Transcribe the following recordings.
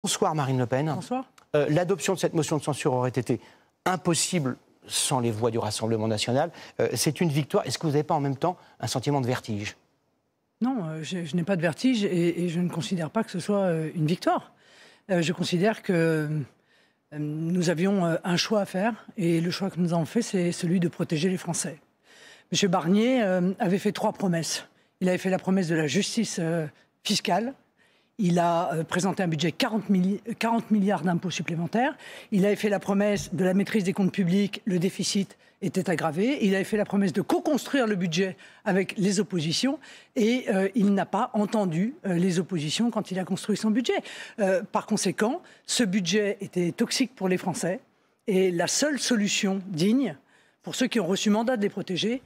Bonsoir Marine Le Pen. Bonsoir. L'adoption de cette motion de censure aurait été impossible sans les voix du Rassemblement national. C'est une victoire. Est-ce que vous n'avez pas en même temps un sentiment de vertige? Non, je n'ai pas de vertige et je ne considère pas que ce soit une victoire. Je considère que nous avions un choix à faire et le choix que nous avons fait, c'est celui de protéger les Français. M. Barnier avait fait 3 promesses. Il avait fait la promesse de la justice fiscale. Il a présenté un budget 40 milliards d'impôts supplémentaires. Il avait fait la promesse de la maîtrise des comptes publics. Le déficit était aggravé. Il avait fait la promesse de co-construire le budget avec les oppositions. Et il n'a pas entendu les oppositions quand il a construit son budget. Par conséquent, ce budget était toxique pour les Français. Et la seule solution digne, pour ceux qui ont reçu mandat de les protéger,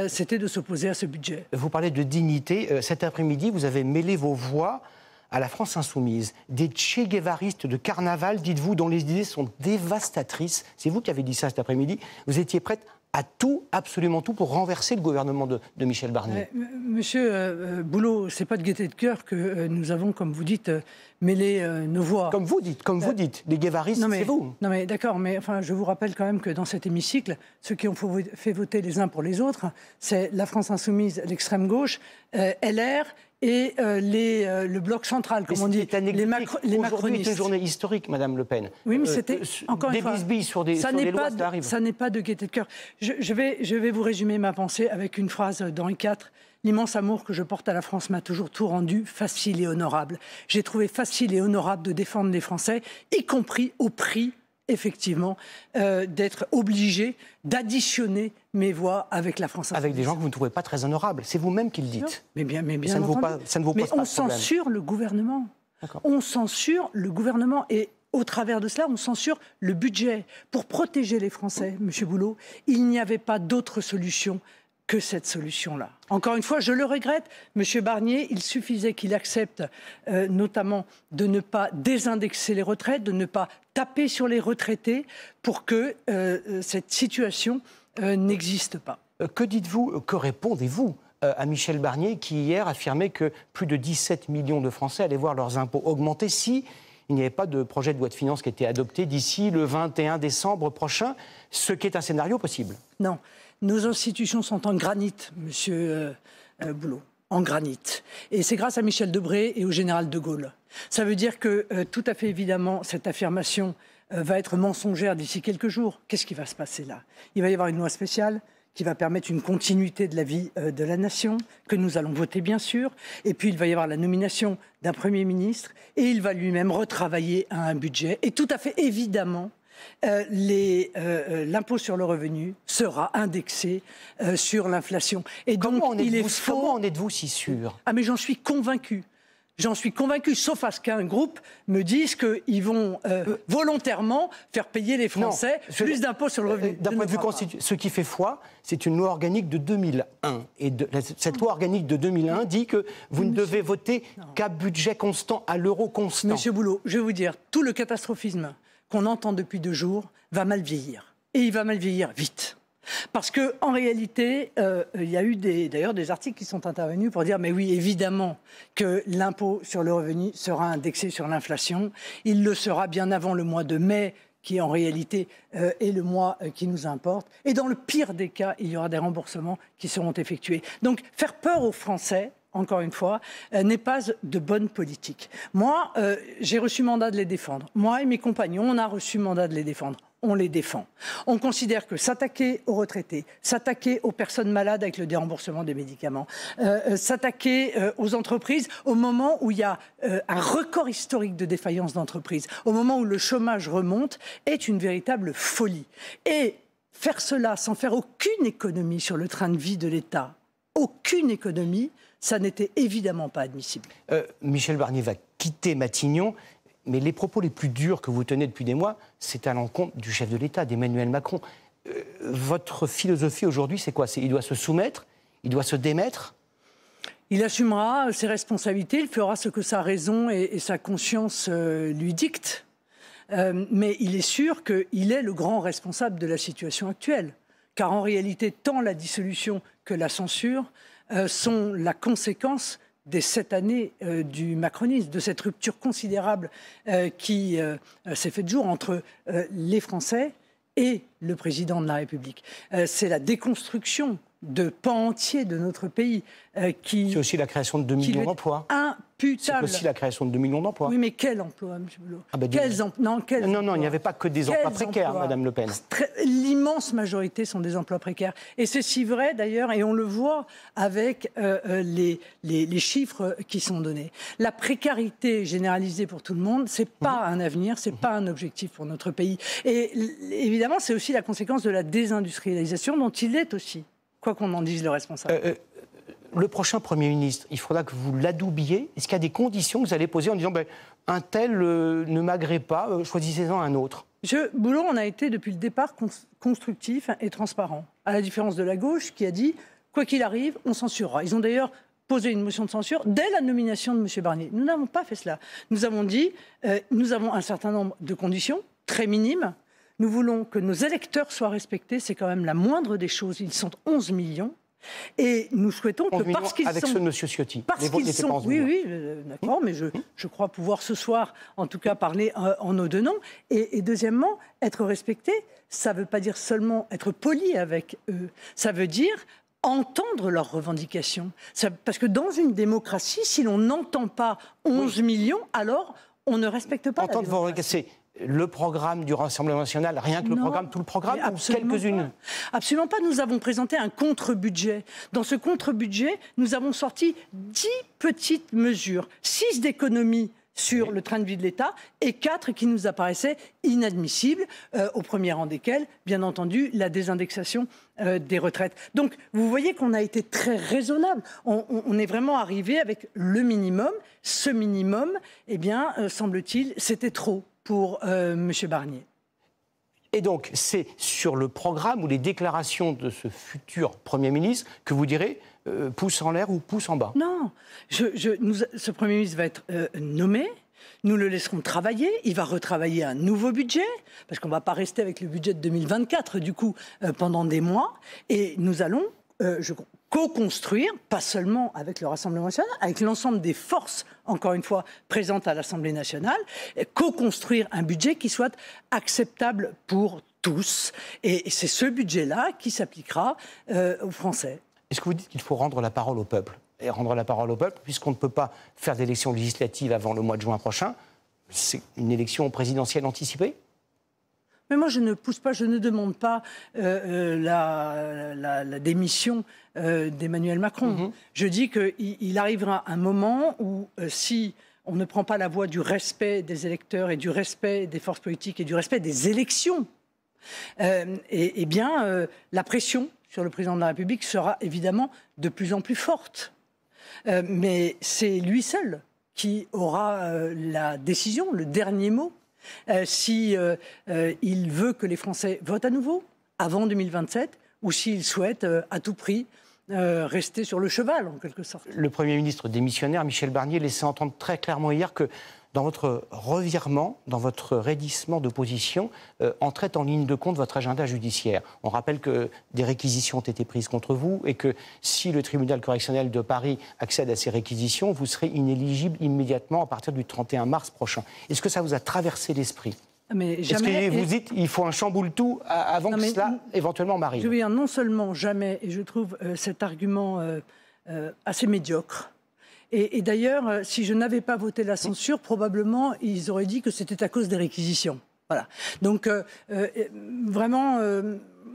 c'était de s'opposer à ce budget. Vous parlez de dignité. Cet après-midi, vous avez mêlé vos voix à la France insoumise. Des Che Guevaristes de carnaval, dites-vous, dont les idées sont dévastatrices. C'est vous qui avez dit ça cet après-midi. Vous étiez prête à tout, absolument tout, pour renverser le gouvernement de Michel Barnier. Monsieur Boulot, c'est pas de gaieté de cœur que nous avons, comme vous dites, mêlé nos voix. Comme vous dites, les guévaristes, c'est vous. Non mais d'accord, mais enfin, je vous rappelle quand même que dans cet hémicycle, ceux qui ont fait voter les uns pour les autres, c'est la France insoumise, l'extrême gauche, LR et le bloc central, comme on dit, les macronistes. Aujourd'hui est une journée historique, Madame Le Pen. Oui, mais c'était, encore une fois, bisbilles sur des lois, ça arrive. Ça n'est pas de gaieté de cœur. Je vais vous résumer ma pensée avec une phrase d'Henri IV. L'immense amour que je porte à la France m'a toujours tout rendu facile et honorable. J'ai trouvé facile et honorable de défendre les Français, y compris au prix, effectivement, d'être obligé d'additionner mes voix avec la France insoumise. Avec des gens que vous ne trouvez pas très honorables. C'est vous-même qui le dites. Mais bien ça ne vous pose pas de problème. Mais on censure le gouvernement. On censure le gouvernement et au travers de cela, on censure le budget. Pour protéger les Français, M. Boulot, il n'y avait pas d'autre solution que cette solution-là. Encore une fois, je le regrette, M. Barnier, il suffisait qu'il accepte notamment de ne pas désindexer les retraites, de ne pas taper sur les retraités pour que cette situation n'existe pas. Que dites-vous, que répondez-vous à Michel Barnier qui hier affirmait que plus de 17 millions de Français allaient voir leurs impôts augmenter si il n'y avait pas de projet de loi de finances qui était adopté d'ici le 21 décembre prochain, ce qui est un scénario possible? Non. Nos institutions sont en granit, Monsieur Boulot, en granit. Et c'est grâce à Michel Debré et au général de Gaulle. Ça veut dire que, tout à fait évidemment, cette affirmation va être mensongère d'ici quelques jours. Qu'est-ce qui va se passer là? Il va y avoir une loi spéciale qui va permettre une continuité de la vie de la nation, que nous allons voter bien sûr. Et puis il va y avoir la nomination d'un Premier ministre et il va lui-même retravailler à un budget. Et tout à fait évidemment, l'impôt sur le revenu sera indexé sur l'inflation. Et donc, comment en êtes-vous si sûr? Ah mais j'en suis convaincu. J'en suis convaincu, sauf à ce qu'un groupe me dise qu'ils vont volontairement faire payer les Français plus d'impôts sur le revenu. D'un point de vue constitutionnel, ce qui fait foi, c'est une loi organique de 2001. Et cette loi organique de 2001 dit que vous ne devez voter qu'à budget constant, à l'euro constant. Monsieur Boulot, je vais vous dire, tout le catastrophisme qu'on entend depuis 2 jours va mal vieillir. Et il va mal vieillir vite. Parce qu'en réalité, il y a eu d'ailleurs des articles qui sont intervenus pour dire mais oui, évidemment que l'impôt sur le revenu sera indexé sur l'inflation. Il le sera bien avant le mois de mai, qui en réalité est le mois qui nous importe. Et dans le pire des cas, il y aura des remboursements qui seront effectués. Donc faire peur aux Français, encore une fois, n'est pas de bonne politique. Moi, j'ai reçu mandat de les défendre. Moi et mes compagnons, on a reçu mandat de les défendre. On les défend. On considère que s'attaquer aux retraités, s'attaquer aux personnes malades avec le déremboursement des médicaments, s'attaquer aux entreprises au moment où il y a un record historique de défaillance d'entreprises, au moment où le chômage remonte, est une véritable folie. Et faire cela sans faire aucune économie sur le train de vie de l'État, aucune économie, ça n'était évidemment pas admissible. Michel Barnier va quitter Matignon. Mais les propos les plus durs que vous tenez depuis des mois, c'est à l'encontre du chef de l'État, d'Emmanuel Macron. Votre philosophie aujourd'hui, c'est quoi? Il doit se soumettre? Il doit se démettre? Il assumera ses responsabilités, il fera ce que sa raison et sa conscience lui dictent. Mais il est sûr qu'il est le grand responsable de la situation actuelle. Car en réalité, tant la dissolution que la censure sont la conséquence des 7 années du macronisme, de cette rupture considérable qui s'est faite jour entre les Français et le président de la République. C'est la déconstruction de pans entiers de notre pays qui... C'est aussi la création de 2 millions d'emplois. C'est aussi la création de 2 millions d'emplois. Oui, mais quel emploi, M. Boulot? Non, il n'y avait pas que des emplois précaires, Madame Le Pen. L'immense majorité sont des emplois précaires. Et c'est si vrai, d'ailleurs, et on le voit avec les chiffres qui sont donnés. La précarité généralisée pour tout le monde, ce n'est pas un avenir, ce n'est pas un objectif pour notre pays. Et évidemment, c'est aussi la conséquence de la désindustrialisation dont il est aussi, quoi qu'on en dise le responsable. Le prochain Premier ministre, il faudra que vous l'adoubiez. Est-ce qu'il y a des conditions que vous allez poser en disant un tel ne m'agrée pas, choisissez-en un autre? Monsieur Boulot, on a été depuis le départ constructif et transparent, à la différence de la gauche qui a dit quoi qu'il arrive, on censurera. Ils ont d'ailleurs posé une motion de censure dès la nomination de M. Barnier. Nous n'avons pas fait cela. Nous avons dit nous avons un certain nombre de conditions très minimes. Nous voulons que nos électeurs soient respectés. C'est quand même la moindre des choses. Ils sont 11 millions. Et nous souhaitons que parce qu'ils avec sont... Avec ce monsieur Ciotti. Parce qu'ils sont... Oui, d'accord, mais je crois pouvoir ce soir, en tout cas, parler en nos deux noms. Et deuxièmement, être respecté, ça ne veut pas dire seulement être poli avec eux. Ça veut dire entendre leurs revendications. Parce que dans une démocratie, si l'on n'entend pas 11 millions, alors on ne respecte pas la démocratie. Le programme du Rassemblement national, rien que le programme, tout le programme, ou quelques-unes? Absolument pas. Nous avons présenté un contre-budget. Dans ce contre-budget, nous avons sorti 10 petites mesures, 6 d'économies sur le train de vie de l'État et 4 qui nous apparaissaient inadmissibles, au premier rang desquelles, bien entendu, la désindexation des retraites. Donc, vous voyez qu'on a été très raisonnable. On est vraiment arrivé avec le minimum. Ce minimum, eh bien, semble-t-il, c'était trop pour M. Barnier. Et donc, c'est sur le programme ou les déclarations de ce futur Premier ministre que vous direz pouce en l'air ou pouce en bas? Non, ce Premier ministre va être nommé. Nous le laisserons travailler. Il va retravailler un nouveau budget, parce qu'on ne va pas rester avec le budget de 2024, du coup, pendant des mois. Et nous allons, co-construire, pas seulement avec le Rassemblement national, avec l'ensemble des forces, encore une fois, présentes à l'Assemblée nationale, co-construire un budget qui soit acceptable pour tous. Et c'est ce budget-là qui s'appliquera aux Français. Est-ce que vous dites qu'il faut rendre la parole au peuple? Et rendre la parole au peuple, puisqu'on ne peut pas faire d'élection législative avant le mois de juin prochain, c'est une élection présidentielle anticipée? Mais moi, je ne pousse pas, je ne demande pas la démission d'Emmanuel Macron. Je dis qu'il arrivera un moment où, si on ne prend pas la voie du respect des électeurs et du respect des forces politiques et du respect des élections, eh bien, la pression sur le président de la République sera évidemment de plus en plus forte. Mais c'est lui seul qui aura la décision, le dernier mot. Si il veut que les Français votent à nouveau, avant 2027, ou s'il souhaite à tout prix rester sur le cheval, en quelque sorte. Le Premier ministre démissionnaire, Michel Barnier, laissait entendre très clairement hier que dans votre revirement, dans votre raidissement de position, entrait en ligne de compte votre agenda judiciaire. On rappelle que des réquisitions ont été prises contre vous et que si le tribunal correctionnel de Paris accède à ces réquisitions, vous serez inéligible immédiatement à partir du 31 mars prochain. Est-ce que ça vous a traversé l'esprit? Est-ce que vous dites qu'il faut un chamboule-tout avant que cela éventuellement m'arrive? Je veux dire, non seulement jamais, et je trouve cet argument assez médiocre. Et d'ailleurs, si je n'avais pas voté la censure, probablement, ils auraient dit que c'était à cause des réquisitions. Voilà. Donc, vraiment,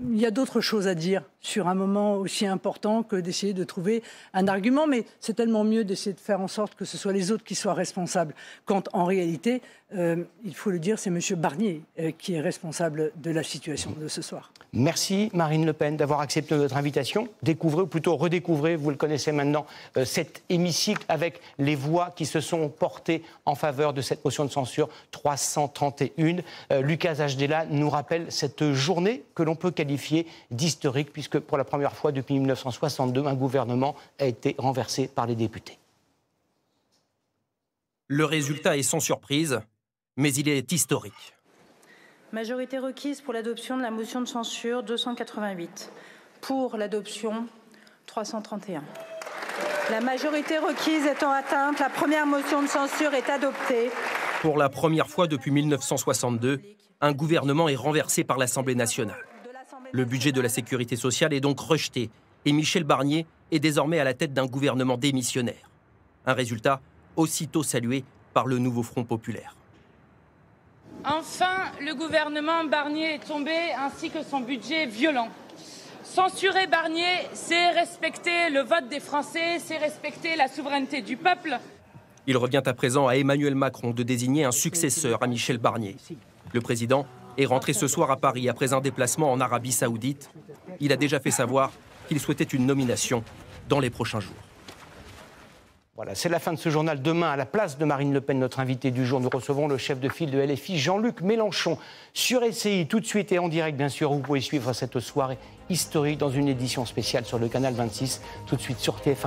il y a d'autres choses à dire sur un moment aussi important que d'essayer de trouver un argument. Mais c'est tellement mieux d'essayer de faire en sorte que ce soit les autres qui soient responsables. Quand, en réalité, il faut le dire, c'est M. Barnier qui est responsable de la situation de ce soir. Merci Marine Le Pen d'avoir accepté notre invitation. Découvrez, ou plutôt redécouvrez, vous le connaissez maintenant, cet hémicycle avec les voix qui se sont portées en faveur de cette motion de censure 331. Lucas Ajdela nous rappelle cette journée que l'on peut qualifier d'historique puisque pour la première fois depuis 1962, un gouvernement a été renversé par les députés. Le résultat est sans surprise, mais il est historique. Majorité requise pour l'adoption de la motion de censure 288. Pour l'adoption 331. La majorité requise étant atteinte, la première motion de censure est adoptée. Pour la première fois depuis 1962, un gouvernement est renversé par l'Assemblée nationale. Le budget de la sécurité sociale est donc rejeté et Michel Barnier est désormais à la tête d'un gouvernement démissionnaire. Un résultat aussitôt salué par le nouveau Front populaire. Enfin, le gouvernement Barnier est tombé, ainsi que son budget violent. Censurer Barnier, c'est respecter le vote des Français, c'est respecter la souveraineté du peuple. Il revient à présent à Emmanuel Macron de désigner un successeur à Michel Barnier. Le président est rentré ce soir à Paris après un déplacement en Arabie Saoudite. Il a déjà fait savoir qu'il souhaitait une nomination dans les prochains jours. Voilà, c'est la fin de ce journal. Demain, à la place de Marine Le Pen, notre invité du jour, nous recevons le chef de file de LFI, Jean-Luc Mélenchon, sur SCI, tout de suite et en direct, bien sûr. Vous pouvez suivre cette soirée historique dans une édition spéciale sur le canal 26, tout de suite sur TF1.